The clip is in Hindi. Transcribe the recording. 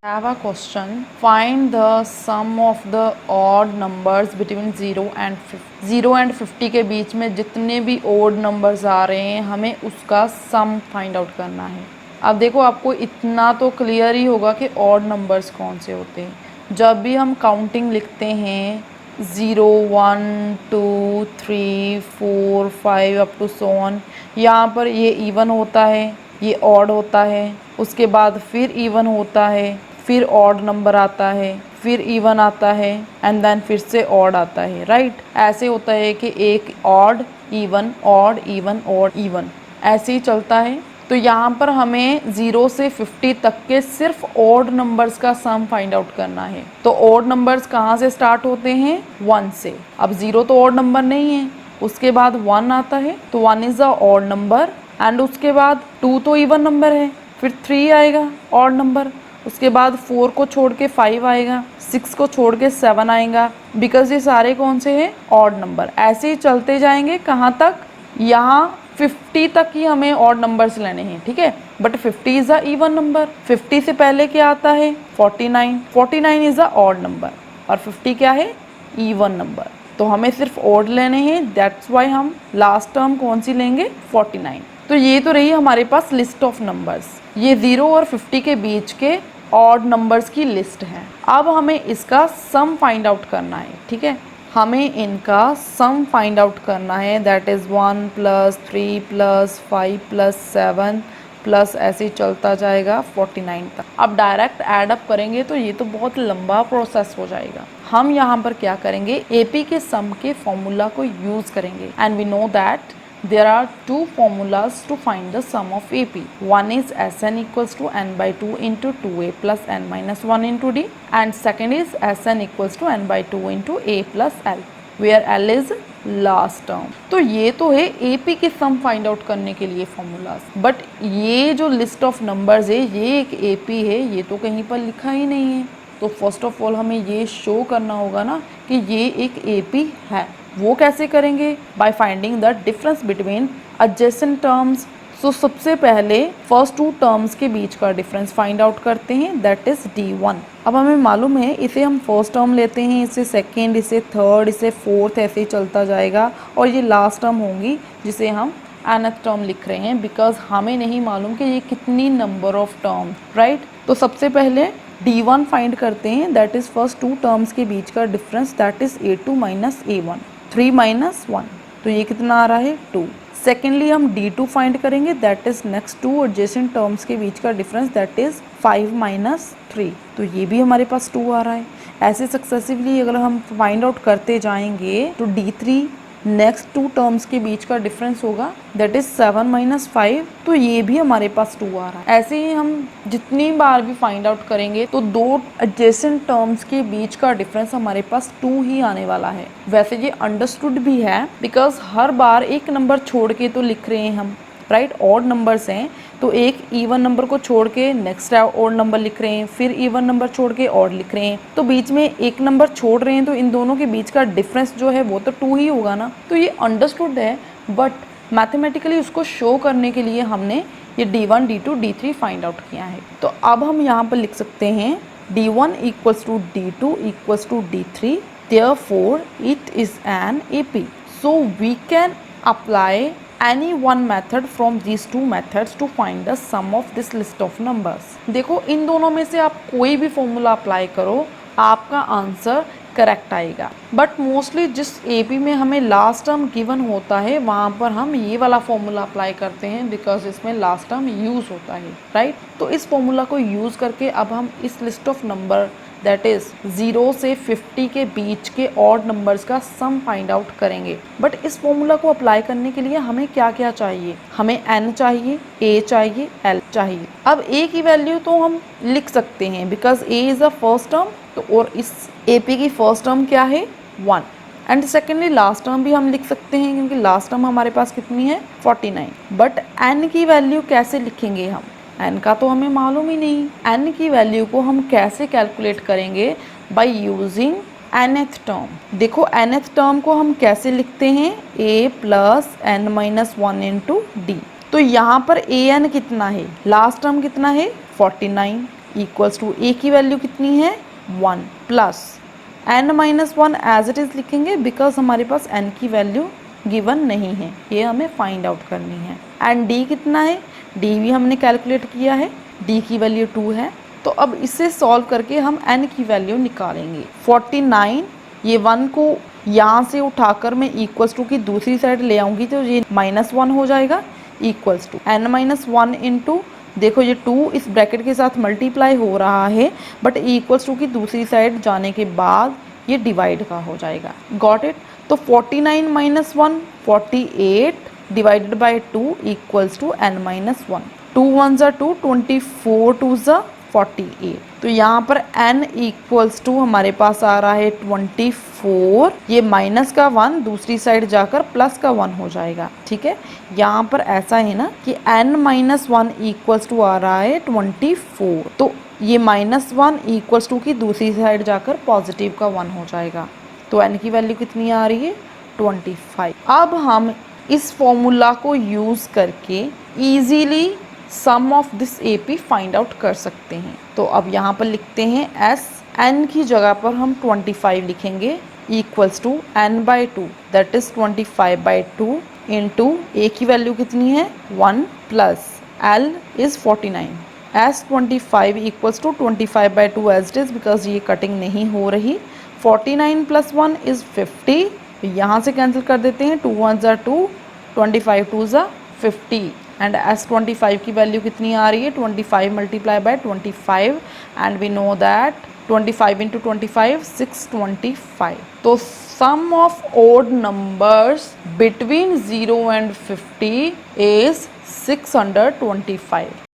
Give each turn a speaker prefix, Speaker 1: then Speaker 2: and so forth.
Speaker 1: Have a question. Find the sum of the odd numbers between 0 and 50 के बीच में जितने भी odd numbers आ रहे हैं हमें उसका sum find out करना है। अब देखो आपको इतना तो clear ही होगा कि odd numbers कौन से होते हैं। जब भी हम counting लिखते हैं 0, 1, 2, 3, 4, 5 अप टू so on, यहाँ पर ये even होता है, ये odd होता है, उसके बाद फिर even होता है, फिर ऑड नंबर आता है, फिर इवन आता है एंड देन फिर से ऑड आता है, राइट। ऐसे होता है कि एक odd even odd even odd even ऐसे ही चलता है। तो यहाँ पर हमें 0 से 50 तक के सिर्फ ऑड नंबर्स का सम फाइंड आउट करना है। तो ऑड नंबर्स कहाँ से स्टार्ट होते हैं? 1 से। अब 0 तो ऑड नंबर नहीं है, उसके बाद 1 आता है तो 1 is a odd number and उसके बाद 2 तो इवन नंबर है, फिर 3 आएगा ऑड नंबर, उसके बाद 4 को छोड़ के 5 आएगा, 6 को छोड़ के 7 आएगा, बिकॉज ये सारे कौन से हैं? Odd number. ऐसे ही चलते जाएंगे कहाँ तक? यहाँ 50 तक ही हमें ऑड नंबर्स लेने हैं, ठीक है। But 50 is a even number. 50 से पहले क्या आता है? 49। 49 इज अ ऑड नंबर और 50 क्या है? Even number. तो हमें सिर्फ ऑड लेने हैं, दैट्स वाई हम लास्ट टर्म कौन सी लेंगे? 49। तो ये तो रही हमारे पास लिस्ट ऑफ नंबर्स। ये 0 और 50 के बीच के ऑड नंबर्स की लिस्ट है। अब हमें इसका सम फाइंड आउट करना है, ठीक है। हमें इनका सम फाइंड आउट करना है, दैट इज़ 1 + 3 + 5 + 7 प्लस ऐसे ही चलता जाएगा 49 तक। अब डायरेक्ट ऐड अप करेंगे तो ये तो बहुत लंबा प्रोसेस हो जाएगा। हम यहाँ पर क्या करेंगे? एपी के सम के फॉर्मूला को यूज़ करेंगे and we know that there are two formulas to find the sum of AP. One is Sn equals to n by 2 into 2a plus n minus 1 into d and second is Sn equals to n by 2 into a plus l where l is last term. तो ये तो है AP के सम फाइंड आउट करने के लिए फॉर्मूलाज, बट ये जो लिस्ट ऑफ नंबर्स है ये एक AP है, ये तो कहीं पर लिखा ही नहीं है। तो फर्स्ट ऑफ ऑल हमें ये शो करना होगा ना कि ये एक AP है। वो कैसे करेंगे? By finding the difference between adjacent terms. So सबसे पहले फर्स्ट 2 टर्म्स के बीच का डिफरेंस फाइंड आउट करते हैं, दैट इज D1। अब हमें मालूम है इसे हम फर्स्ट टर्म लेते हैं, इसे सेकेंड, इसे थर्ड, इसे फोर्थ, ऐसे ही चलता जाएगा और ये लास्ट टर्म होंगी जिसे हम nth टर्म लिख रहे हैं, बिकॉज हमें नहीं मालूम कि ये कितनी नंबर ऑफ टर्म, राइट। तो सबसे पहले D1 फाइंड करते हैं, दैट इज फर्स्ट 2 टर्म्स के बीच का difference, that is A2 minus A1, 3 minus 1, तो ये कितना आ रहा है? 2। सेकेंडली हम D2 फाइंड करेंगे, that is next 2 adjacent terms के बीच का डिफरेंस, दैट इज 5 माइनस 3, तो ये भी हमारे पास 2 आ रहा है। ऐसे सक्सेसिवली अगर हम फाइंड आउट करते जाएंगे तो D3 नेक्स्ट 2 टर्म्स के बीच का डिफरेंस होगा, दैट इज 7 माइनस 5, तो ये भी हमारे पास 2 आ रहा है। ऐसे ही हम जितनी बार भी फाइंड आउट करेंगे तो 2 एडजेसेंट टर्म्स के बीच का डिफरेंस हमारे पास 2 ही आने वाला है। वैसे ये अंडरस्टूड भी है, बिकॉज हर बार एक नंबर छोड़ के तो लिख रहे हैं हम, राइट। ऑड नंबर्स हैं तो एक इवन नंबर को छोड़ के नेक्स्ट ऑड नंबर लिख रहे हैं, फिर इवन नंबर छोड़ के ऑड लिख रहे हैं, तो बीच में एक नंबर छोड़ रहे हैं तो इन दोनों के बीच का डिफरेंस जो है वो तो 2 ही होगा ना। तो ये अंडरस्टूड है, बट मैथमेटिकली उसको शो करने के लिए हमने ये D1, D2, D3 find out किया है। तो अब हम यहाँ पर लिख सकते हैं D1 equals to D2 equals to D3, therefore it is an AP. So we can apply any one method from these 2 methods to find the sum of this list of numbers. देखो इन दोनों में से आप कोई भी फॉर्मूला अप्लाई करो, आपका आंसर करेक्ट आएगा। बट मोस्टली जिस AP में हमें लास्ट टर्म गिवन होता है वहाँ पर हम ये वाला फॉर्मूला अप्लाई करते हैं, बिकॉज इसमें लास्ट टर्म यूज़ होता है, राइट। तो इस फॉर्मूला को यूज़ करके अब हम इस list of number that is 0 से 50 के बीच के ऑड नंबर्स का सम फाइंड आउट करेंगे। बट इस फॉर्मूला को अप्लाई करने के लिए हमें क्या क्या चाहिए? हमें n चाहिए, a चाहिए, l चाहिए। अब a की वैल्यू तो हम लिख सकते हैं because a is a first term, तो और इस AP की फर्स्ट टर्म क्या है? 1, एंड सेकेंडली लास्ट टर्म भी हम लिख सकते हैं क्योंकि लास्ट टर्म हमारे पास कितनी है? 49। बट n की वैल्यू कैसे लिखेंगे हम? n का तो हमें मालूम ही नहीं। n की वैल्यू को हम कैसे कैलकुलेट करेंगे? By using nth term. देखो nth टर्म को हम कैसे लिखते हैं? a plus n minus 1 into D. तो यहाँ पर an कितना है? लास्ट टर्म कितना है? 49। इक्वल्स टू ए की वैल्यू कितनी है 1 plus n-1 as it is लिखेंगे बिकॉज हमारे पास n की वैल्यू गिवन नहीं है, ये हमें फाइंड आउट करनी है। एंड d कितना है, d भी हमने कैलकुलेट किया है, d की वैल्यू 2 है। तो अब इसे सॉल्व करके हम n की वैल्यू निकालेंगे। 49, ये 1 को यहाँ से उठाकर मैं इक्वल्स टू की दूसरी साइड ले आऊँगी तो ये -1 हो जाएगा, इक्वल्स टू n-1 इंटू, देखो ये 2 इस ब्रैकेट के साथ मल्टीप्लाई हो रहा है बट इक्वल्स टू की दूसरी साइड जाने के बाद ये डिवाइड का हो जाएगा। Got it. तो 49 - 1 48 divided by 2 equals to n-1। 2 1 ज़ा 2, 24 2 ज़ा 48। तो यहाँ पर n इक्वल्स टू हमारे पास आ रहा है 24, ये माइनस का 1 दूसरी साइड जाकर प्लस का 1 हो जाएगा। ठीक है, यहाँ पर ऐसा है ना कि n-1 इक्वल्स टू आ रहा है 24, तो ये -1 इक्वल्स टू की दूसरी साइड जाकर पॉजिटिव का 1 हो जाएगा। तो n की वैल्यू कितनी आ रही है 25। अब हम इस फॉर्मूला को यूज़ करके easily sum of this AP find out कर सकते हैं। तो अब यहाँ पर लिखते हैं s, n की जगह पर हम 25 लिखेंगे equals to n/2 that is 25/2 into a की वैल्यू कितनी है 1 plus l is 49। s 25 equals to 25/2 as it is because ये कटिंग नहीं हो रही। 49 प्लस 1 इज 50, यहाँ से कैंसिल कर देते हैं, 2 1 ज़ा 2, 25 2 ज़ा 50 एंड s25 की वैल्यू कितनी आ रही है 25 multiply by 25 and we know that 25 into 25 625। तो sum of odd numbers between 0 and 50 is 625।